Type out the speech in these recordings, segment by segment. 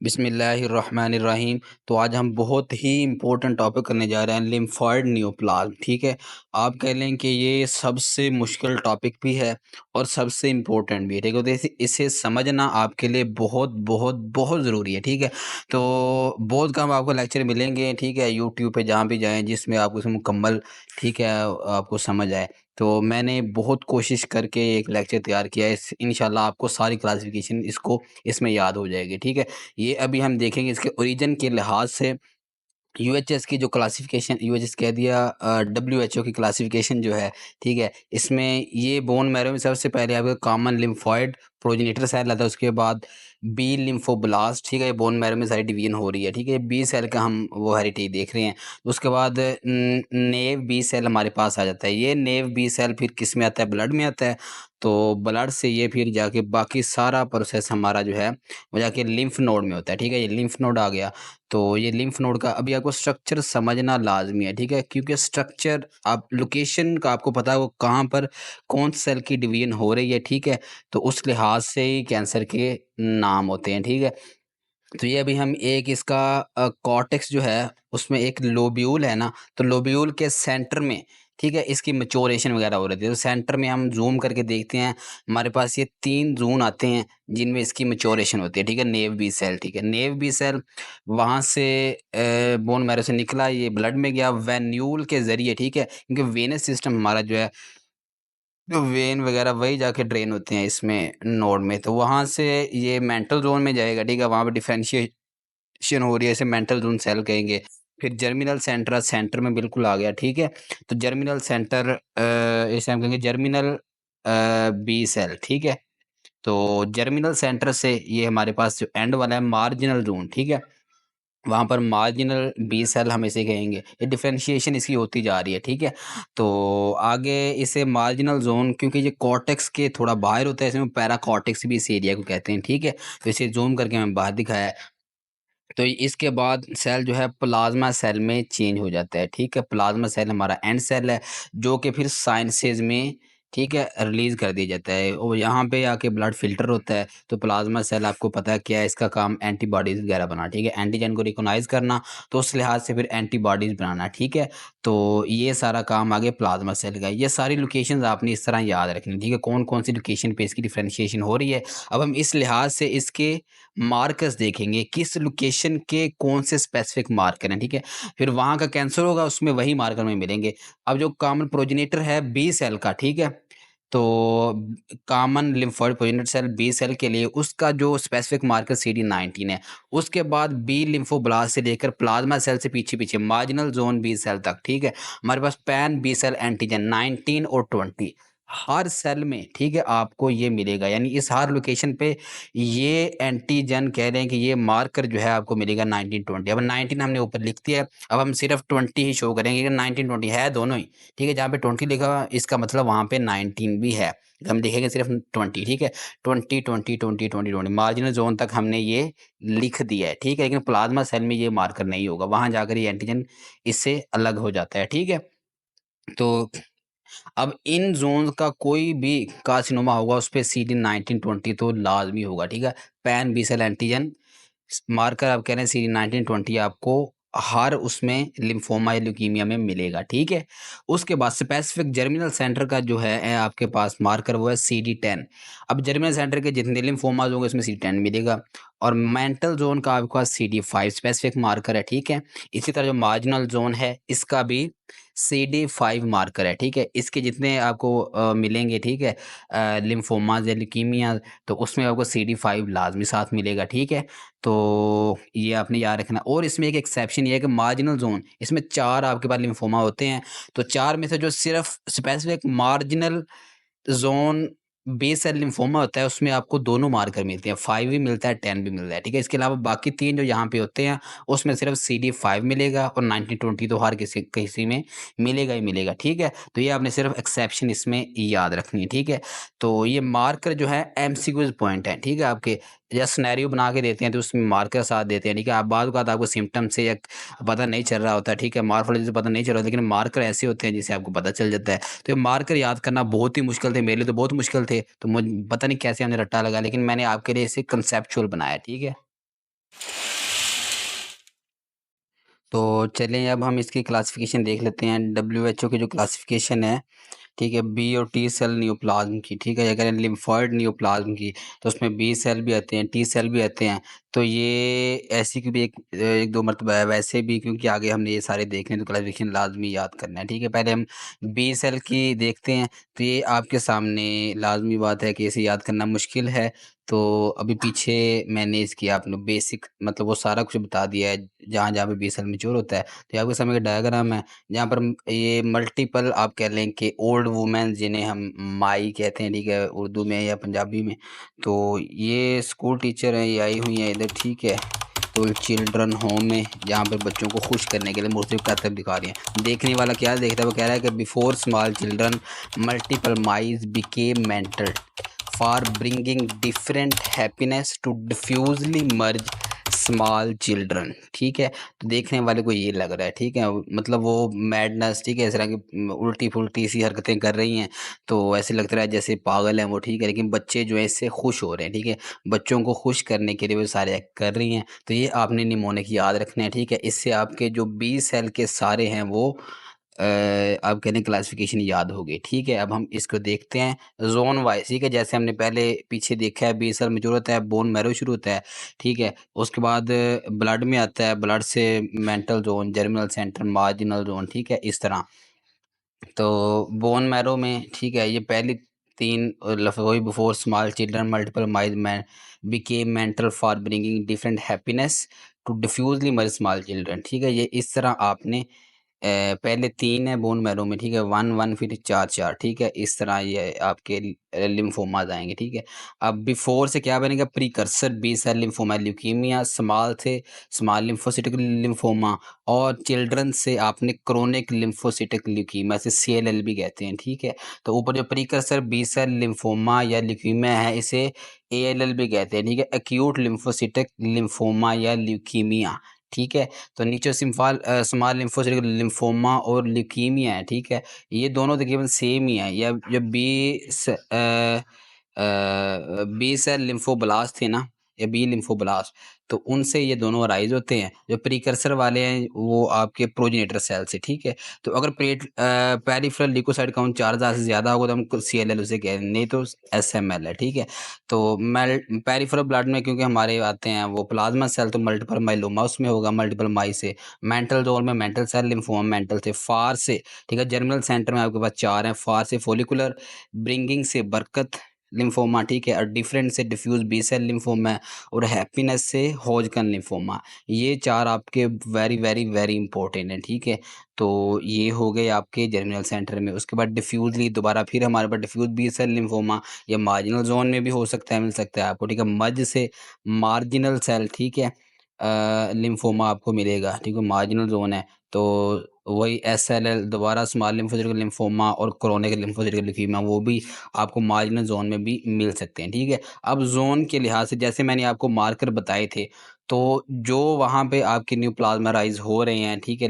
बिस्मिल्लाहिर्रहमानिर्रहीम। तो आज हम बहुत ही इम्पोर्टेंट टॉपिक करने जा रहे हैं, लिम्फॉइड न्यूप्लाज़्म। ठीक है, आप कह लें कि ये सबसे मुश्किल टॉपिक भी है और सबसे इम्पोर्टेंट भी है। ठीक है, तो इसे समझना आपके लिए बहुत बहुत बहुत ज़रूरी है। ठीक है, तो बहुत कम आपको लेक्चर मिलेंगे, ठीक है, यूट्यूब पे जहाँ भी जाएँ जिसमें आपको इसमें मुकम्मल, ठीक है, आपको समझ आए। तो मैंने बहुत कोशिश करके एक लेक्चर तैयार किया है, इंशाल्लाह आपको सारी क्लासिफिकेशन इसमें याद हो जाएगी। ठीक है, ये अभी हम देखेंगे इसके ओरिजिन के लिहाज से। यूएचएस की जो क्लासिफिकेशन, यूएचएस कह दिया, डब्ल्यूएचओ की क्लासिफिकेशन जो है, ठीक है, इसमें ये बोन मैरो में सबसे पहले आपका कॉमन लिम्फॉइड प्रोजेनिटर सेल आता है, उसके बाद बी लिम्फोब्लास्ट। ठीक है, ये बोन मैरो में सारी डिवीजन हो रही है। ठीक है, बी सेल का हम वो हेरिटेज देख रहे हैं। उसके बाद नेव बी सेल हमारे पास आ जाता है। ये नेव बी सेल फिर किस में आता है? ब्लड में आता है। तो ब्लड से ये फिर जाके बाकी सारा प्रोसेस हमारा जो है वो जाके लिम्फ नोड में होता है। ठीक है, ये लिम्फ नोड आ गया। तो ये लिम्फ नोड का अभी आपको स्ट्रक्चर समझना लाज़मी है। ठीक है, क्योंकि स्ट्रक्चर आप लोकेशन का आपको पता है वो कहाँ पर कौन सेल की डिवीजन हो रही है। ठीक है, तो उस लिहाज से ही कैंसर के नाम होते हैं। ठीक है, तो ये अभी हम एक इसका कॉर्टेक्स जो है उसमें एक लोब्यूल है ना, तो लोब्यूल के सेंटर में, ठीक है, इसकी मैच्योरेशन वगैरह हो रही है। तो सेंटर में हम ज़ूम करके देखते हैं, हमारे पास ये 3 ज़ोन आते हैं जिनमें इसकी मैच्योरेशन होती है। ठीक है, नेव बी सेल, ठीक है, नेव बी सेल वहाँ से बोन मैरो से निकला, ये ब्लड में गया वेन्यूल के ज़रिए। ठीक है, क्योंकि वेनस सिस्टम हमारा जो है, जो वेन वगैरह वही जाके ड्रेन होते हैं इसमें नोड में, तो वहाँ से ये मेंटल ज़ोन में जाएगा। ठीक है, वहाँ पे डिफरेंशिएशन हो रही है, इसे मेंटल ज़ोन सेल कहेंगे। फिर जर्मिनल सेंटर सेंटर में बिल्कुल आ गया। ठीक है, तो जर्मिनल सेंटर इसे हम कहेंगे जर्मिनल बी सेल। ठीक है, तो जर्मिनल सेंटर से ये हमारे पास जो एंड वाला है मार्जिनल ज़ोन, ठीक है, वहाँ पर मार्जिनल बी सेल हम इसे कहेंगे। ये डिफरेंशिएशन इसकी होती जा रही है। ठीक है, तो आगे इसे मार्जिनल ज़ोन, क्योंकि ये कॉर्टेक्स के थोड़ा बाहर होता है, इसमें पैरा कॉर्टेक्स भी इस एरिया को कहते हैं। ठीक है, तो इसे ज़ूम करके मैंने बाहर दिखाया है। तो इसके बाद सेल जो है प्लाज़्मा सेल में चेंज हो जाता है। ठीक है, प्लाज़्मा सेल हमारा एंड सेल है, जो कि फिर साइनसेज़ में, ठीक है, रिलीज़ कर दिया जाता है और यहाँ पे आके ब्लड फ़िल्टर होता है। तो प्लाज़्मा सेल आपको पता है क्या है, इसका काम एंटीबॉडीज़ वगैरह बनाना। ठीक है, एंटीजन को रिकॉग्नाइज़ करना, तो उस लिहाज से फिर एंटीबॉडीज़ बनाना। ठीक है, तो ये सारा काम आगे प्लाज़्मा सेल का है। ये सारी लोकेशंस आपने इस तरह याद रखनी। ठीक है, कौन-कौन सी लोकेशन पे इसकी डिफरेंशिएशन हो रही है। अब हम इस लिहाज से इसके मार्कर्स देखेंगे, किस लोकेशन के कौन से स्पेसिफिक मार्कर हैं। ठीक है, फिर वहाँ का कैंसर होगा उसमें वही मार्कर हमें मिलेंगे। अब जो कॉमन प्रोजेनिटर है बी सेल का, ठीक है, तो common lymphoid progenitor cell B cell के लिए उसका जो स्पेसिफिक मार्कर CD19 है। उसके बाद बी लिम्फोब्लास्ट से लेकर प्लाज्मा सेल से पीछे-पीछे मार्जिनल ज़ोन बी सेल तक, ठीक है, हमारे पास पैन बी सेल एंटीजन 19 और 20 हर सेल में, ठीक है, आपको ये मिलेगा। यानी इस हर लोकेशन पे ये एंटीजन कह रहे हैं कि ये मार्कर जो है आपको मिलेगा 19-20। अब 19 हमने ऊपर लिख दिया है, अब हम सिर्फ 20 ही शो करेंगे कि 19-20 है दोनों ही। ठीक है, जहाँ पे 20 लिखा हुआ है इसका मतलब वहाँ पे 19 भी है। हम लिखेंगे सिर्फ 20, ठीक है, 20 20 20 20 20 मार्जिनल जोन तक हमने ये लिख दिया है। ठीक है, लेकिन प्लाज्मा सेल में ये मार्कर नहीं होगा, वहाँ जाकर ये एंटीजन इससे अलग हो जाता है। ठीक है, तो अब इन ज़ोन्स का कोई भी कार्सिनोमा होगा उस पे CD19-20 तो लाज़मी होगा। ठीक है, pan B cell antigen marker आप कह रहे हैं CD19-20 आपको हर उसमें लिम्फोमा या ल्यूकीमिया में मिलेगा। ठीक है, उसके बाद स्पेसिफिक जर्मिनल सेंटर का जो है आपके पास मार्कर वो है CD10। अब जर्मिनल सेंटर के जितने लिम्फोमाज होंगे उसमें CD10 मिलेगा और मेंटल जोन का आपके पास CD5 स्पेसिफिक मार्कर है। ठीक है, इसी तरह जो मार्जिनल जोन है इसका भी CD5 मार्कर है। ठीक है, इसके जितने आपको मिलेंगे, ठीक है, लिम्फोमाज या ल्यूकीमिया, तो उसमें आपको CD5 लाजमी साथ मिलेगा। ठीक है, तो ये आपने याद रखना। और इसमें एक एक्सेप्शन ये है कि मार्जिनल ज़ोन, इसमें 4 आपके पास लिम्फोमा होते हैं, तो 4 में से जो सिर्फ़ specific marginal zone B cell lymphoma होता है उसमें आपको दोनों मार्कर मिलते हैं, 5 भी मिलता है, 10 भी मिलता है। ठीक है, इसके अलावा बाकी 3 जो यहाँ पे होते हैं उसमें सिर्फ CD5 मिलेगा और 19-20 तो हर किसी किसी में मिलेगा ही मिलेगा। ठीक है, तो ये आपने सिर्फ एक्सेप्शन इसमें याद रखनी है। ठीक है, तो ये मार्कर जो है एमसीक्यूज़ पॉइंट है। ठीक है, आपके या सिनेरियो बना के देते हैं तो उसमें मार्कर साथ देते हैं। ठीक है, आप बाद औक़ात आपको सिम्पटम से या पता नहीं चल रहा होता है, ठीक है, मॉर्फ़ोलॉजी से पता नहीं चल रहा लेकिन मार्कर ऐसे होते हैं जिससे आपको पता चल जाता है। तो ये मार्कर याद करना बहुत ही मुश्किल थे, मेरे लिए तो बहुत मुश्किल थे, तो मुझ पता नहीं कैसे हमने रट्टा लगा, लेकिन मैंने आपके लिए इसे कंसेप्चुअल बनाया। ठीक है? तो चलिए अब हम इसकी क्लासिफिकेशन देख लेते हैं। डब्ल्यूएचओ की जो क्लासिफिकेशन है, ठीक है, बी और टी सेल नियोप्लाज्म की, ठीक है, अगर लिम्फॉइड नियोप्लाज्म की तो उसमें बी सेल भी आते हैं, टी सेल भी आते हैं। तो ये ऐसी की भी एक दो मरतबा है, वैसे भी क्योंकि आगे हमने ये सारे देखने तो क्लासिफिकेशन लाजमी याद करना है, ठीक है। पहले हम बी सेल की देखते हैं। तो ये आपके सामने लाजमी बात है कि इसे याद करना मुश्किल है। तो अभी पीछे मैंने इसकी आपने बेसिक मतलब वो सारा कुछ बता दिया है, जहाँ जहाँ पे बी सेल मैच्योर होता है। तो ये आपके सामने एक डायग्राम है जहाँ पर ये मल्टीपल आप कह लें कि ओल्ड वुमेन जिन्हें हम माई कहते हैं, ठीक है, उर्दू में या पंजाबी में। तो ये स्कूल टीचर हैं, ये आई हुई हैं इधर, ठीक है। तो चिल्ड्रन होम में जहाँ पर बच्चों को खुश करने के लिए मुख्तलिफ करतब दिखा रही हैं। देखने वाला क्या देखता है, वो कह रहा है कि before small children multiple mice became mental for bringing different happiness to diffusely merge small children, ठीक है। तो देखने वाले को ये लग रहा है, ठीक है, मतलब वो मैडनेस, ठीक है, इस तरह की उल्टी फुल्टी सी हरकतें कर रही हैं। तो ऐसे लगता है जैसे पागल हैं वो, ठीक है, लेकिन बच्चे जो है इससे खुश हो रहे हैं, ठीक है। बच्चों को खुश करने के लिए वो सारे एक्ट कर रही हैं। तो ये आपने निमोनिक याद रखना है, ठीक है। इससे आपके जो बी सेल के सारे हैं वो आप कह लें क्लासिफिकेशन याद हो गई, ठीक है। अब हम इसको देखते हैं जोन वाइज, ठीक है। जैसे हमने पहले पीछे देखा है, बी सेल में जो होता है बोन मैरो शुरू होता है, ठीक है। उसके बाद ब्लड में आता है, ब्लड से mental zone, germinal centre, marginal zone, ठीक है, इस तरह। तो बोन मैरो में, ठीक है, ये पहली तीन वही before small children multiple mice man became mental for bringing different happiness to diffusely mar small children, ठीक है। ये इस तरह आपने पहले 3 है बोन मैरो में, ठीक है, 1 1 फिर 4 4, ठीक है, इस तरह ये आपके लिम्फोमाज आएंगे, ठीक है। अब बिफोर से क्या बनेगा, precursor B cell lymphoma leukaemia, small से स्मॉल लिम्फोसिटिक लिम्फोमा, और चिल्ड्रन से आपने क्रोनिक लिम्फोसिटिक ल्यूकीमिया से सीएलएल भी कहते हैं, ठीक है। तो ऊपर जो प्रीकर्सर बी सेल लिम्फोमा या ल्यूकीमिया है इसे एएलएल भी कहते हैं, ठीक है, एक्यूट लिम्फोसिटिक लिम्फोमा या ल्यूकीमिया, ठीक है। तो नीचे सिम्फाल स्मॉल लिम्फोसिटिक लिम्फोमा और ल्यूकीमिया है, ठीक है। ये दोनों तकरीबन सेम ही है। या जो बी सेल लिम्फोब्लास्ट थे ना, या बी लिम्फोब्लास्ट, तो उनसे ये दोनों अराइज होते हैं। जो प्रीकर्सर वाले हैं वो आपके प्रोजेनेटर सेल से, ठीक है। तो अगर पेरिफेरल ल्यूकोसाइट काउंट 4000 से ज़्यादा होगा तो हम सीएलएल उसे कह रहे हैं, नहीं तो एसएमएल है, ठीक है। तो पेरिफेरल ब्लड में क्योंकि हमारे आते हैं वो प्लाज्मा सेल, तो मल्टीपल माइलोमा उसमें होगा मल्टीपल माई से। मेंटल जोन में मेंटल सेल लिम्फोमा मेंटल से, फार से, ठीक है, जर्मिनल सेंटर में आपके पास 4 हैं, फार से फोलिकुलर ब्रिंगिंग से बरकत लिम्फोमा, ठीक है, और डिफरेंट से डिफ्यूज बी सेल लिम्फोमा है, और हैप्पीनेस से होजकन लिम्फोमा। ये 4 आपके वेरी वेरी वेरी इंपॉर्टेंट हैं, ठीक है। तो ये हो गए आपके जर्मिनल सेंटर में। उसके बाद डिफ्यूजली दोबारा फिर हमारे पास डिफ्यूज बी सेल लिम्फोमा, या मार्जिनल जोन में भी हो सकता है, मिल सकता है आपको, ठीक है। मज से मार्जिनल सेल, ठीक है, लिम्फोमा आपको मिलेगा, ठीक है, मार्जिनल जोन है। तो वही एसएलएल दोबारा स्मॉल लिम्फोसिटिक लिम्फोमा और क्रोनिक लिम्फोसिटिक लीकेमिया वो भी आपको मार्जिनल जोन में भी मिल सकते हैं, ठीक है। अब जोन के लिहाज से जैसे मैंने आपको मार्कर बताए थे, तो जो वहाँ पे आपके न्यू प्लाज्मराइज हो रहे हैं, ठीक है,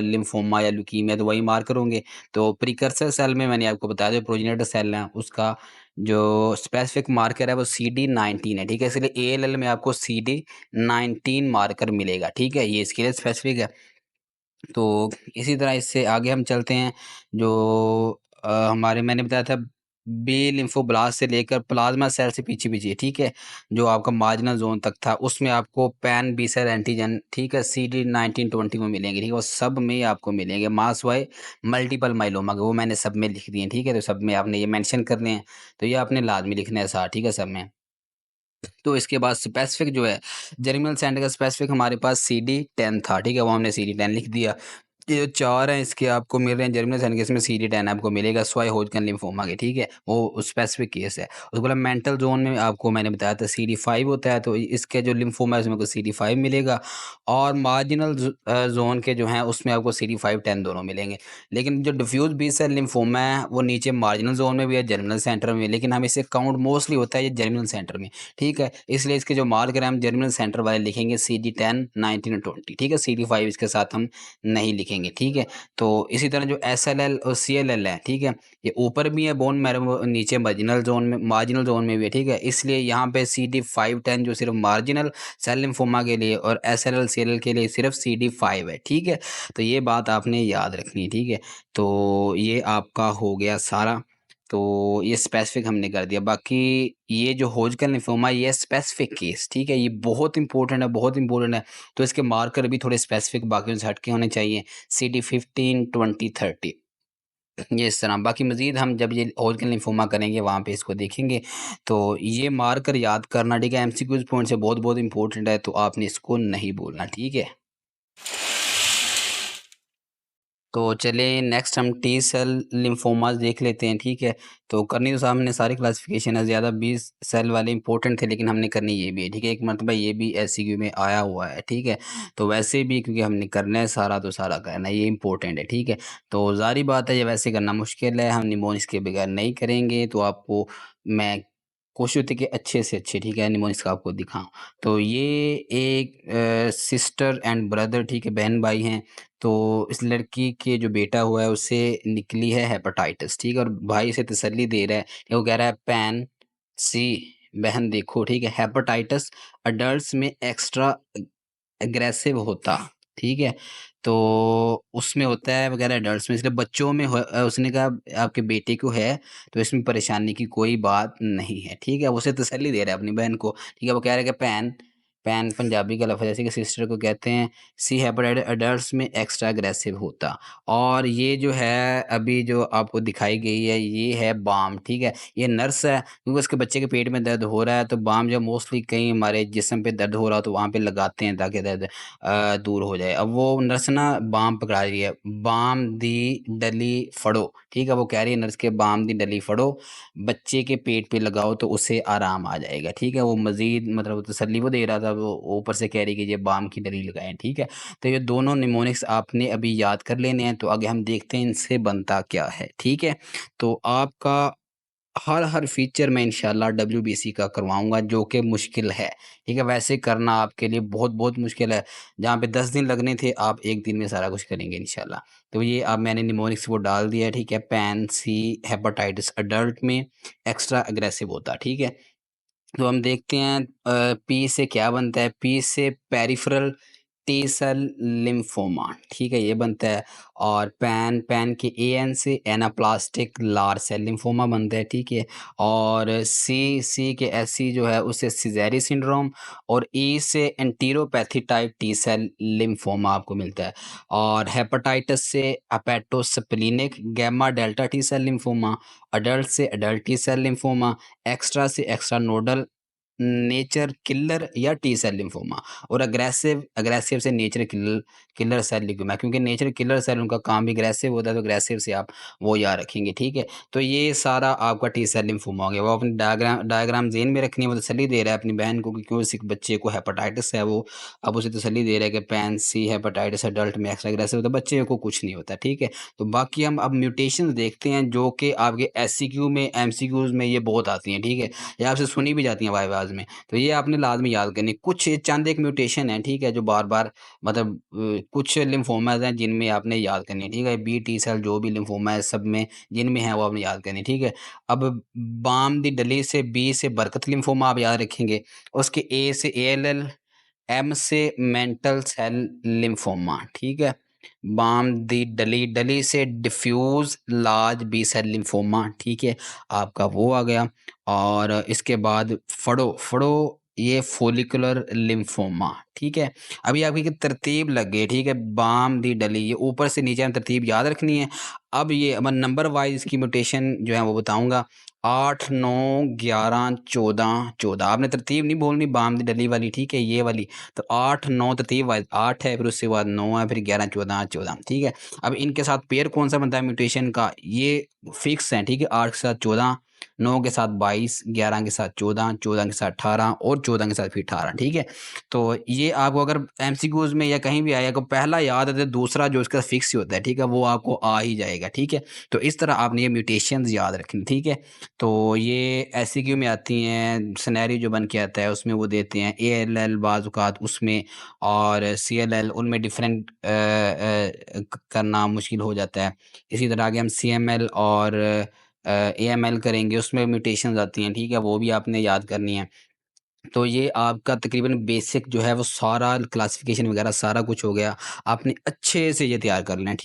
लिम्फोमा या ल्यूकीमिया, तो वही मार्कर होंगे। तो प्रिकर्सर सेल में मैंने आपको बताया जो प्रोजेनेटर सेल है उसका जो स्पेसिफिक मार्कर है वो CD19 है, ठीक है। इसलिए एएलएल में आपको CD19 मार्कर मिलेगा, ठीक है, ये इसके लिए स्पेसिफिक है। तो इसी तरह इससे आगे हम चलते हैं। जो हमारे मैंने बताया था बी लिम्फोब्लास्ट से लेकर प्लाज्मा सेल से पीछे-पीछे, ठीक है, जो आपका मार्जिनल ज़ोन तक था उसमें आपको पैन बी सेल एंटीजन, ठीक है, CD19-20 में मिलेंगे, ठीक है, वो सब में आपको मिलेंगे मास वाई मल्टीपल माइलोमा के, वो मैंने सब में लिख दिए हैं, ठीक है। तो सब में आपने ये मेंशन करने हैं, तो ये आपने लाज़मी लिखना है साथ, ठीक है, सब में। तो इसके बाद स्पेसिफिक जो है जर्मिनल सेंटर का स्पेसिफिक हमारे पास CD10 था, ठीक है, वो हमने CD10 लिख दिया। ये जो 4 हैं इसके आपको मिल रहे हैं जर्मिनल सेंटर के, इसमें CD10 आपको मिलेगा स्वाई होजकन लिम्फोमा के, ठीक है, वो स्पेसिफिक केस है। उसके बाद मेंटल जोन में आपको मैंने बताया था CD5 होता है, तो इसके जो लिम्फोमा है उसमें आपको CD5 मिलेगा, और मार्जिनल जोन के जो हैं उसमें आपको CD5 10 दोनों मिलेंगे। लेकिन जो डिफ्यूज बी सेल लिम्फोमा है वो नीचे मार्जिनल जोन में भी है, जर्मिनल सेंटर में भी है, लेकिन हम इसे काउंट मोस्टली होता है ये जर्मिनल सेंटर में, ठीक है। इसलिए इसके जो मार्कर हैं हम जर्मिनल सेंटर वाले लिखेंगे CD10, 19 और 20, ठीक है। CD5 इसके साथ हम नहीं लिखेंगे। देखेंगे, ठीक है? तो इसी तरह जो एसएलएल और सीएलएल है, ठीक है? ये ऊपर भी है बोन मैरो, नीचे मार्जिनल ज़ोन में भी है, ठीक है? इसलिए यहाँ पे CD510 जो सिर्फ़ मार्जिनल सेल लिम्फोमा के लिए और एसएलएल, सीएलएल के लिए सिर्फ़ CD5 है, ठीक है? तो ये बात आपने याद रखनी है, ठीक है? तो ये आपका हो गया सारा। तो ये स्पेसिफ़िक हमने कर दिया। बाकी ये जो होजकन लिम्फोमा ये स्पेसिफ़िक केस, ठीक है? ये बहुत इम्पोर्टेंट है, बहुत इम्पोर्टेंट है। तो इसके मार्कर भी थोड़े स्पेसिफ़िक बाकियों से हट के होने चाहिए। CD15, 20, 30 ये इस तरह। बाकी मज़ीद हम जब ये होजकन लिम्फोमा करेंगे वहाँ पे इसको देखेंगे। तो ये मार्कर याद करना, ठीक है? एमसीक्यूज़ पॉइंट से बहुत-बहुत इम्पोर्टेंट है, तो आपने इसको नहीं भूलना, ठीक है? तो चलिए नेक्स्ट हम टी सेल लिम्फोमास देख लेते हैं, ठीक है? तो करनी तो सामने सारी क्लासिफिकेशन है, ज़्यादा 20 सेल वाले इंपॉर्टेंट थे, लेकिन हमने करनी ये भी है, ठीक है? एक मरतबा ये भी एससीक्यू में आया हुआ है, ठीक है? तो वैसे भी क्योंकि हमने करना है सारा, तो सारा करना है, ये इंपॉर्टेंट है, ठीक है? तो ज़ाहिर बात है ये वैसे करना मुश्किल है, हम निमोनिक्स के बगैर नहीं करेंगे, तो आपको मैं कोशिश होती है कि अच्छे से अच्छे, ठीक है, निमोनिक्स का आपको दिखाऊँ। तो ये एक सिस्टर एंड ब्रदर, ठीक है, बहन-भाई हैं। तो इस लड़की के जो बेटा हुआ है उसे निकली है हेपेटाइटिस, ठीक है? और भाई इसे तसल्ली दे रहा है, वो कह रहा है पैन सी बहन देखो, ठीक है? हेपेटाइटिस अडल्ट्स में एक्स्ट्रा एग्रेसिव होता, ठीक है? तो उसमें होता है वगैरह अडल्ट्स में, इसलिए बच्चों में उसने कहा आपके बेटे को है, तो इसमें परेशानी की कोई बात नहीं है, ठीक है? वो उसे तसल्ली दे रहा है अपनी बहन को, ठीक है? वो कह रहा है कि पैन पैन पंजाबी का लफ़्ज़ है, जैसे कि सिस्टर को कहते हैं, सी हेपेटाइटिस अडल्ट्स में एक्स्ट्रा एग्रेसिव होता। और ये जो है अभी जो आपको दिखाई गई है, ये है बाम, ठीक है? ये नर्स है, क्योंकि उसके बच्चे के पेट में दर्द हो रहा है, तो बाम जो मोस्टली कहीं हमारे जिस्म पे दर्द हो रहा हो तो वहाँ पे लगाते हैं ताकि दर्द दूर हो जाए। अब वो नर्स ना बाम पकड़ा रही है, बाम दी डली फड़ो, ठीक है? वो कह रही है नर्स के बाम दी डली फड़ो, बच्चे के पेट पे लगाओ तो उसे आराम आ जाएगा, ठीक है? वो मज़ीद मतलब तसल्ली वो दे रहा था, वो ऊपर से कह रही कि ये बाम की डली लगाएँ, ठीक है? तो ये दोनों निमोनिक्स आपने अभी याद कर लेने हैं, तो आगे हम देखते हैं इनसे बनता क्या है, ठीक है? तो आपका हर फीचर मैं इंशाल्लाह डब्ल्यूबीसी का करवाऊँगा जो कि मुश्किल है, ठीक है? वैसे करना आपके लिए बहुत-बहुत मुश्किल है, जहाँ पे 10 दिन लगने थे आप 1 दिन में सारा कुछ करेंगे इंशाल्लाह। तो ये अब मैंने निमोनिक्स वो डाल दिया है, ठीक है? पैन सी हेपेटाइटिस अडल्ट में एक्स्ट्रा एग्रेसिव होता है, ठीक है? तो हम देखते हैं पी से क्या बनता है, पी से पेरिफेरल टी सेल लिम्फोमा, ठीक है, ये बनता है। और पैन के एन से एनाप्लास्टिक लार्ज सेल लिम्फोमा बनता है, ठीक है। और सी के एससी जो है उससे सिजेरी सिंड्रोम, और ई से enteropathy type T cell lymphoma आपको मिलता है। और हेपेटाइटिस से hepatosplenic gamma delta T cell lymphoma, adult से adult T cell lymphoma, extra से एक्स्ट्रा नोडल नेचर किलर या टी सेल लिम्फोमा, और अग्रेसिव से नेचर किलर सेल लिम्फोमा, क्योंकि नेचर किलर सेल उनका काम भी अग्रेसिव होता है, तो अग्रेसिव से आप वो याद रखेंगे, ठीक है? तो ये सारा आपका टी सेल लिम्फोमा हो गया। वो अपनी डायग्राम ज़हन में रखनी है, वो तसल्ली दे रहा है अपनी बहन को कि क्यों इस बच्चे को हेपेटाइटिस है, वो अब उसे तसल्ली दे रहा है कि पैन सी हेपेटाइटिस अडल्ट में एक्स्ट्रा अग्रेसिव होता है, बच्चे को कुछ नहीं होता, ठीक है? तो बाकी हम अब म्यूटेशंस देखते हैं जो कि आपके एससीक्यू में, एमसीक्यूज़ में ये बहुत आती हैं, ठीक है? या आपसे सुनी भी जाती हैं वाइवाज़ में। तो ये आपने लाज़मी याद करनी। कुछ चंद एक म्यूटेशन है, ठीक है, जो बार-बार मतलब कुछ लिम्फोमाज़ हैं जिनमें आपने याद करनी है, ठीक है? बी टी सेल जो भी लिम्फोमा है सब में जिनमें है वो आपने याद करनी है, ठीक है? अब बाम दी डली से बी से बरकत लिम्फोमा आप याद रखेंगे। उसके ए से एएलएल, एम से मेंटल सेल लिम्फोमा, ठीक है? बाम दी डली से diffuse large B cell lymphoma, ठीक है? आपका वो आ गया। और इसके बाद फड़ो ये फॉलिकुलर लिम्फोमा, ठीक है? अभी आपकी एक तरतीब लग गई, ठीक है? बाम दी डली, ये ऊपर से नीचे तरतीब याद रखनी है। अब ये अब नंबर वाइज़ इसकी म्यूटेशन जो है वो बताऊँगा। 8, 9, 11, 14, 14 आपने तरतीब नहीं बोलनी बाम दी डली वाली, ठीक है? ये वाली। तो 8, 9 तरतीब वाइज़ 8 है, फिर उसके बाद 9 है, फिर 11, 14, 14, ठीक है? अब इनके साथ पेयर कौन-सा बनता है म्यूटेशन का, ये फिक्स है, ठीक है? 8 के साथ 14 9 के साथ 22, 11 के साथ 14, 14 के साथ 18 और 14 के साथ फिर 18, ठीक है? तो ये आपको अगर एमसीक्यूज़ में या कहीं भी आया, को पहला याद है तो दूसरा जो उसका फिक्स ही होता है, ठीक है? वो आपको आ ही जाएगा, ठीक है? तो इस तरह आपने ये म्यूटेशंस याद रखनी, ठीक है? तो ये एससीक्यू में आती हैं, सिनेरियो जो बन के आता है उसमें वो देते हैं, एएलएल बाज़ औक़ात उसमें और सीएलएल उनमें डिफरेंट करना मुश्किल हो जाता है। इसी तरह आगे हम सीएमएल और एएमएल करेंगे, उसमें म्यूटेशंस आती हैं, ठीक है? वो भी आपने याद करनी है। तो ये आपका तकरीबन बेसिक जो है वो सारा क्लासिफ़िकेशन वगैरह सारा कुछ हो गया। आपने अच्छे से ये तैयार कर लें, ठीक